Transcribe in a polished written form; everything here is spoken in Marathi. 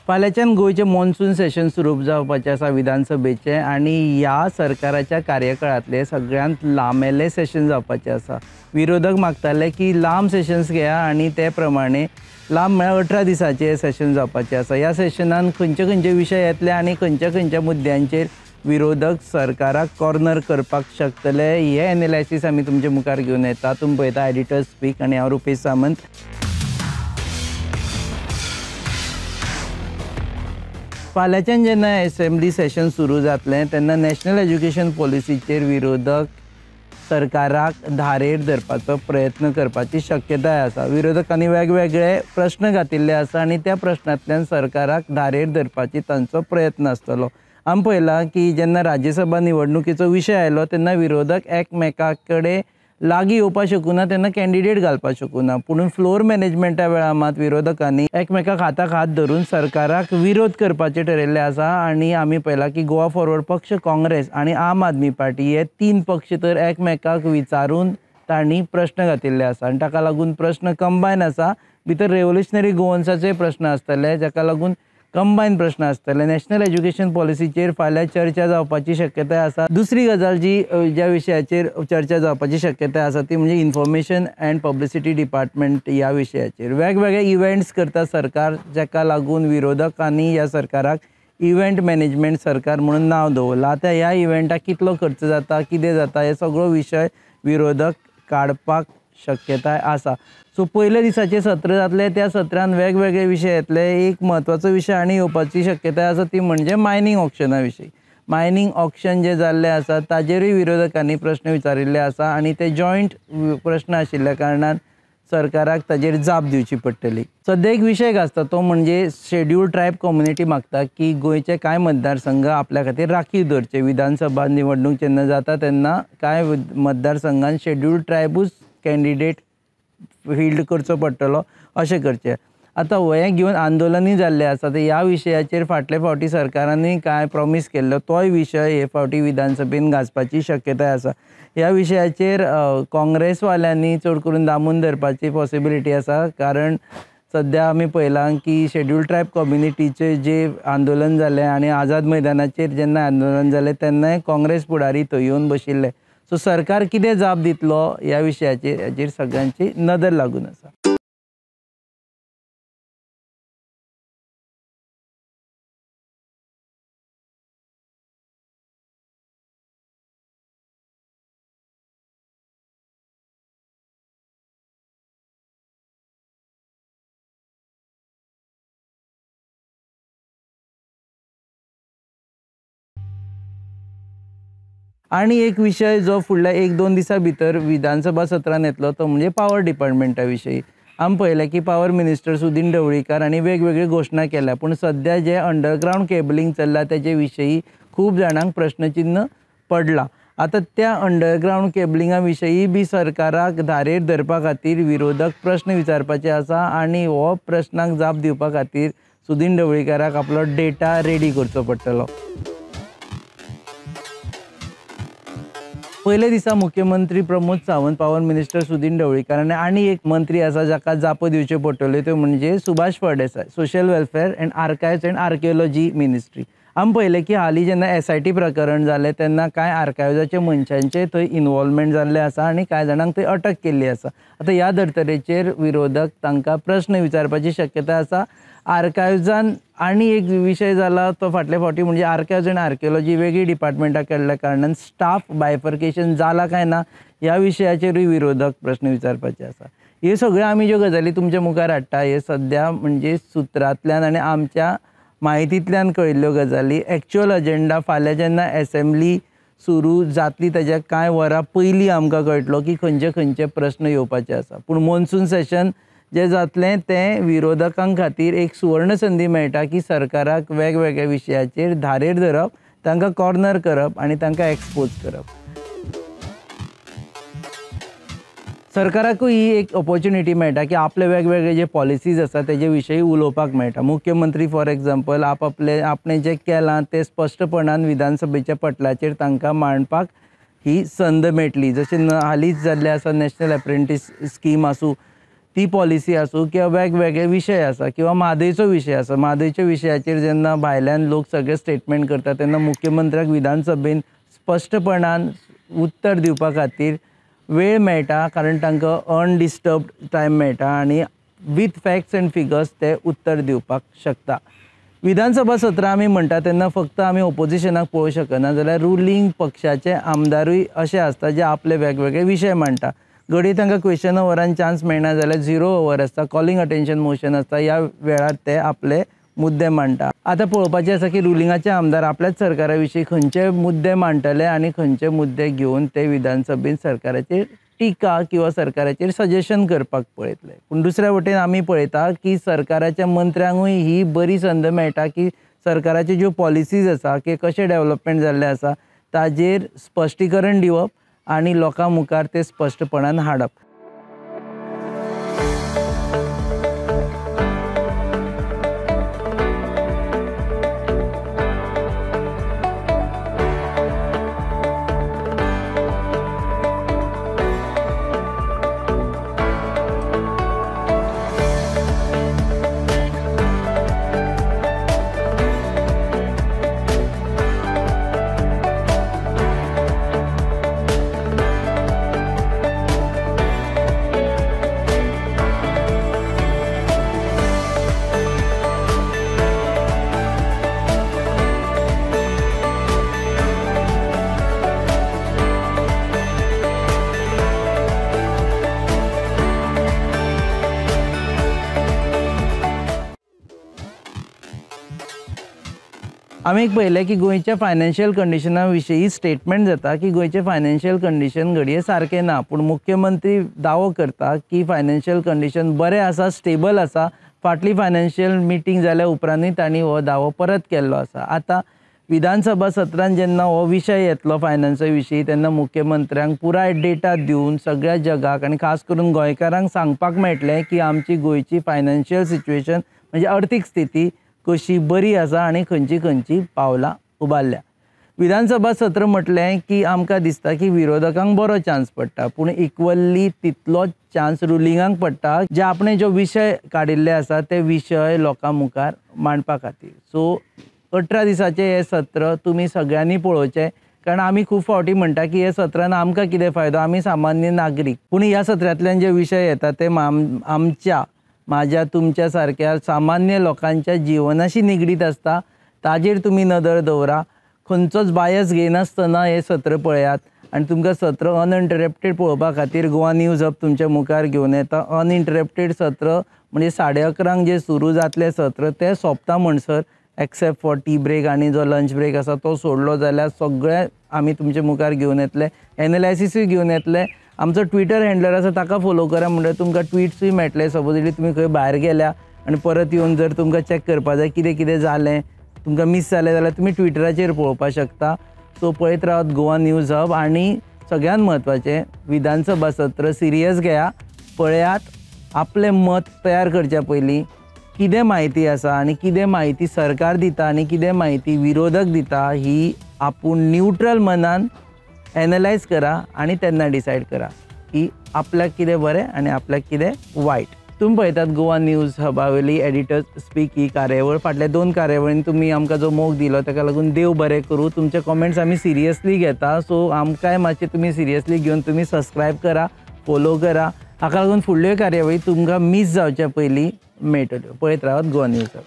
फाल्यांच्यान गोंयचें मॉन्सून सेशन सुरू जावपाचें आसा विधानसभेचें आणि ह्या सरकाराच्या कार्यकाळांतलें सगळ्यांत लांबेलें सेशन जावपाचें आसा। विरोधक मागताले की लांब सेशन्स घेया आणि ते प्रमाणे लांब म्हळ्यार 18 दिसांचें सेशन जावपाचें आसा। ह्या सेशनान खंयचे खंयचे विशय येतले आणि खंयच्या खंयच्या मुद्द्यांचेर विरोधक सरकाराक कॉर्नर करपाक शकतले हे एनालिसीस आमी तुमचे मुखार घेवन येता। तुमी पळयता एडिटर्स स्पीक आणि हांव रुपेश सामंत। फाल्यांच्यान जेन्ना असेंब्ली सेशन सुरू जातलें तेन्ना नॅशनल एज्युकेशन पॉलिसीचेर विरोधक सरकाराक धारेर धरपाचो प्रयत्न करपाची शक्यताय आसा। विरोधकांनी वेगवेगळे प्रश्न घातिल्ले आसा आणि त्या प्रश्नांतल्यान सरकाराक धारेर धरपाची तांचो प्रयत्न आसतलो। आमी पळयलां की जेन्ना राज्यसभा निवडणुकीचो विशय आयलो तेन्ना विरोधक एकमेका कडेन लागीं येवपाक शकूना, तेन्ना कॅन्डिडेट घालपाक शकूना। पूण फ्लोर मॅनेजमेंटा वेळार मात विरोधकांनी एकमेकाक हाताक हात धरून सरकाराक विरोध करपाचें ठरयल्लें आसा। आणि आमी पळयलां की गोवा फॉरवर्ड पक्ष, काँग्रेस आणि आम आदमी पार्टी हे तीन पक्ष तर एकमेकाक विचारून तांणी प्रश्न घातिल्ले आसा आणि ताका लागून प्रश्न कंबायन आसा। भितर रेव्होल्युशनरी गोवन्साचे प्रश्न आसतले, जाका लागून कंबायन प्रश्न आसतले। नॅशनल एज्युकेशन पॉलिसीचेर फाल्यां चर्चा जावपाची शक्यताय आसा। दुसरी गजाल ज्या विशयाचेर चर्चा जावपाची शक्यताय आसा ती म्हणजे इन्फॉर्मेशन अँड पब्लिसिटी डिपार्टमेंट ह्या विशयाचेर। वेगवेगळे इव्हेंट्स करता सरकार, जाका लागून विरोधकांनी ह्या सरकाराक इव्हेंट मॅनेजमेंट सरकार म्हणून नांव दवरलां। आतां ह्या इव्हेंटाक कितलो खर्च जाता, कितें जाता हे सगळो विशय विरोधक काडपाक शक्यताय आसा। सो पयल्या दिसाचें सत्र जातलें, त्या सत्रान वेगवेगळे विशय येतले। एक म्हत्वाचो विशय आनी येवपाची शक्यताय आसा ती म्हणजे मायनींग ऑक्शना विशीं। मायनींग ऑक्शन जे जाल्ले आसा ताजेरूय विरोधकांनी प्रश्न विचारिल्ले आसा आणि ते जॉयंट प्रश्न आशिल्ल्या कारणान सरकाराक ताजेर जाप दिवची पडटली। सद्या एक विशय गाजता तो म्हणजे शेड्यूल्ड ट्रायब कम्युनिटी मागता की गोंयचे कांय मतदारसंघ आपल्या खातीर राखीव दवरचे। विधानसभा निवडणूक जेन्ना जाता तेन्ना कांय मतदारसंघान शेड्यूल्ड ट्रायबूच कॅन्डिडेट फील्ड करचो पडटलो अशें करचें। आतां हें घेवन आंदोलनूय जाल्लें आसा। तर ह्या विशयाचेर फाटले फावटी सरकारांनी काय प्रॉमीस केल्लो तोय विशय हे फावटी विधानसभेन गाजपाची शक्यताय आसा। ह्या विशयाचेर काँग्रेसवाल्यांनी चड करून दामून धरपाची पॉसिबिलिटी आसा, कारण सद्या आमी पळयलां की शेड्यूल्ड ट्रायब कम्युनिटीचें जे आंदोलन जालें आणि आझाद मैदानाचेर जेन्ना आंदोलन जालें तेन्नाय काँग्रेस फुडारी थंय येवन बशिल्ले। सो सरकार कितें जाप दितलो ह्या विशयाचेर सगळ्यांची नदर लागून आसा। आणि एक विषय जो फुडल्या 1-2 दिसां भितर विधानसभा सत्रान येतलो तो म्हणजे पावर डिपार्टमेंटा विशयी। आमी पळयलें की पावर मिनिस्टर सुदीन ढवळीकार हांणी वेगवेगळी घोशणा केल्या, पूण सद्या जे अंडरग्रावंड केबलिंग चल्ला तेजे विशयी खूब जाणांक प्रश्नचिन्ह पडलां। आतां त्या अंडरग्रावंड केबलिंगा विशयी बी सरकाराक धारेर धरपा खातीर विरोधक प्रश्न विचारपाचे आसा आणि हो प्रश्नाक जाप दिवपा खातीर सुदीन ढवळीकाराक आपलो डेटा रेडी करचो पडटलो। पयले दिसा मुख्यमंत्री प्रमोद सावंत, पावर मिनिस्टर सुदीन ढवळीकार आणि एक मंत्री आसा जाका जापो दिवच्यो पडटल्यो त्यो म्हणजे Subhash Phaldesai, social welfare and archives and archaeology ministry. आमी पळयलें की हालीं जेन्ना SIT प्रकरण जालें तेन्ना कांय आर्कायव्जाच्या मनशांचे थंय इनवॉल्वमेंट जाल्लें आसा आणि कांय जाणांक थंय अटक केल्ली आसा। आतां ह्या धर्तरेचेर विरोधक तांकां प्रश्न विचारपाची शक्यताय आसा। आर्कायव्जान आणि एक विशय जाला तो फाटले फावटी म्हणजे आर्कायव्ज अँड आर्किओलॉजी वेगळी डिपार्टमेंटा केल्ल्या कारणान स्टाफ बायफर्केशन जाला काय ना ह्या विशयाचेरूय विरोधक प्रश्न विचारपाचे आसा। हे सगळ्यो आमी ज्यो गजाली तुमच्या मुखार हाडटा हे सद्या म्हणजे सुत्रांतल्यान आणि आमच्या माहितींतल्यान कळिल्ल्यो गजाली। एक्चुअल अजेंडा फाल्यां जेन्ना असेंब्ली सुरू जातली ताच्या कांय वरां पयलीं आमकां कळटलो की खंयचे खंयचे प्रश्न येवपाचे आसा। पूण मॉन्सून सेशन जे जातलें तें विरोधकांक खातीर एक सुवर्ण संदी मेळटा की सरकाराक वेगवेगळ्या विशयाचेर धारेर धरप, तांकां कॉर्नर करप आणि तांकां एक्सपोज करप। सरकाराकूय ही एक ऑपॉर्च्युनिटी मेळटा की आपले वेगवेगळे जे पॉलिसीज आसा तेजे विशयी उलोवपाक मेळटा। मुख्यमंत्री फॉर एग्जाम्पल आपणें जें केलां तें स्पश्टपणान विधानसभेच्या पटलाचेर तांकां मांडपाक ही संद मेळटली। जशें हालींच जाल्लें आसा नॅशनल एप्रेंटीस स्कीम आसूं ती पॉलिसी आसूं किंवा वेगवेगळे विशय आसा किंवा म्हादयचो विशय आसा, म्हादयच्या विशयाचेर जेन्ना भायल्यान लोक सगळे स्टेटमेंट करता तेन्ना मुख्यमंत्र्याक विधानसभेन स्पश्टपणान उत्तर दिवपा खातीर वेळ मेळटा, कारण तांकां अनडिस्टर्ब्ड टायम मेळटा आनी विथ फॅक्ट्स एंड फिगर्स ते उत्तर दिवपाक शकता. विधानसभा सत्र आमी म्हणटा तेन्ना फक्त आमी ओपोजिशनाक पळोवंक शकना, जाल्यार रुलींग पक्षाचे आमदारूय अशे आसता जे आपले वेगवेगळे विशय मांडटा. घडी तांकां क्वेश्चन अवरान चान्स मेळना जाल्यार 0 अवर आसता, कॉलिंग अटेन्शन मोशन आसता, ह्या वेळार ते आपले मुद्दे मांडटा. आतां पळोवपाचें आसा की रुलिंगाचे आमदार आपल्याच सरकारा विशीं खंयचे मुद्दे मांडटले आनी खंयचे मुद्दे घेवन ते विधानसभेन सरकाराचेर टिका किंवा सरकाराचेर सजेशन करपाक पळयतले. पूण दुसऱ्या वटेन आमी पळयता की सरकाराच्या मंत्र्यांकूय ही बरी संद मेळटा की सरकाराच्यो ज्यो पॉलिसीज आसा की कशें डेव्हलपमेंट जाल्लें आसा ताजेर स्पश्टीकरण दिवप आनी लोकां मुखार ते स्पश्टपणान हाडप. आमी पळयलें की गोंयच्या फायनान्शियल कंडिशना विशीं स्टेटमेंट जाता की गोंयचे फायनान्शियल कंडिशन घडये सारकें ना, पूण मुख्यमंत्री दावो करता की फायनान्शियल कंडिशन बरें आसा, स्टेबल आसा. फाटली फायनान्शियल मिटींग जाल्या उपरांतूय तांणी हो दावो परत केल्लो आसा. आतां विधानसभा सत्रांत जेन्ना हो विशय येतलो फायनान्सा विशीं तेन्ना मुख्यमंत्र्यांक पुराय डेटा दिवन सगळ्या जगाक आनी खास करून गोंयकारांक सांगपाक मेळटलें की आमची गोंयची फायनान्शियल सिच्युएशन म्हणजे अर्थीक स्थिती कशी बरी आसा आनी खंयची खंयची पावलां उबारल्या. विधानसभा सत्र म्हटलें की आमकां दिसता की विरोधकांक बरो चान्स पडटा, पूण इक्वल्ली तितलोच चान्स रुलिंगाक पडटा जे आपणे जो विशय काडिल्ले आसा ते विशय लोकां मुखार मांडपा खातीर. सो 18 दिसाचें हें सत्र तुमी सगळ्यांनी पळोवचें, कारण आमी खूब फावटी म्हणटा की हे सत्रान आमकां कितें फायदो, आमी सामान्य नागरीक. पूण ह्या सत्रांतल्यान जे विशय येता ते म्हाज्या तुमच्या सारक्या सामान्य लोकांच्या जिवनाशी निगडीत आसता. ताजेर तुमी नदर दवरा. खंयचोच बायस घेनासतना हे सत्र पळयात आनी तुमकां सत्र अनइंटरप्टेड पळोवपा खातीर गोवा न्यूज हब तुमच्या मुखार घेवन येता. अनइंटरप्टेड सत्र म्हणजे 11:30 जे सुरू जातले सत्र ते सोंपता म्हणसर, एक्सेप्ट फॉर टी ब्रेक आनी जो लंच ब्रेक आसा तो सोडलो जाल्यार सगळे आमी तुमच्या मुखार घेवन येतले. एनालायसिसूय घेवन येतले. आमचो ट्विटर हँडलर आसा ताका फॉलो करा, म्हणजे तुमकां ट्विट्सूय मेळटले. सपोजिटली तुमी खंय भायर गेल्या आनी परत येवन जर तुमकां चॅक करपा जाय कितें कितें जालें, तुमकां मिस जालें जाल्यार तुमी ट्विटराचेर पळोवपाक शकता. सो पळयत रावत गोवा न्यूज हब. आनी सगळ्यात म्हत्वाचें, विधानसभा सत्र सिरियस घेया, पळयात. आपलें मत तयार करच्या पयलीं कितें म्हायती आसा आनी कितें म्हायती सरकार दिता आनी कितें म्हायती विरोधक दिता ही आपूण न्यूट्रल मनान एनालायज करा आनी तेन्ना डिसायड करा की आपल्याक कितें बरें आनी आपल्याक कितें वायट. तुमी पळयतात गोवा न्यूज हबावेली एडिटर्स स्पीक ही कार्यावळ. फाटल्या 2 कार्यावळींनी तुमी आमकां जो मोग दिलो ताका लागून देव बरें करूं. तुमचे कमेंट्स आमी सिरियसली घेता, सो आमकांय मातशें तुमी सिरियसली घेवन तुमी सबस्क्रायब करा, फॉलो करा. हाका लागून फुडल्यो कार्यावळी तुमकां मिस जावच्या पयलीं मेळटल्यो. पळयत रावत गोवा न्यूज हब.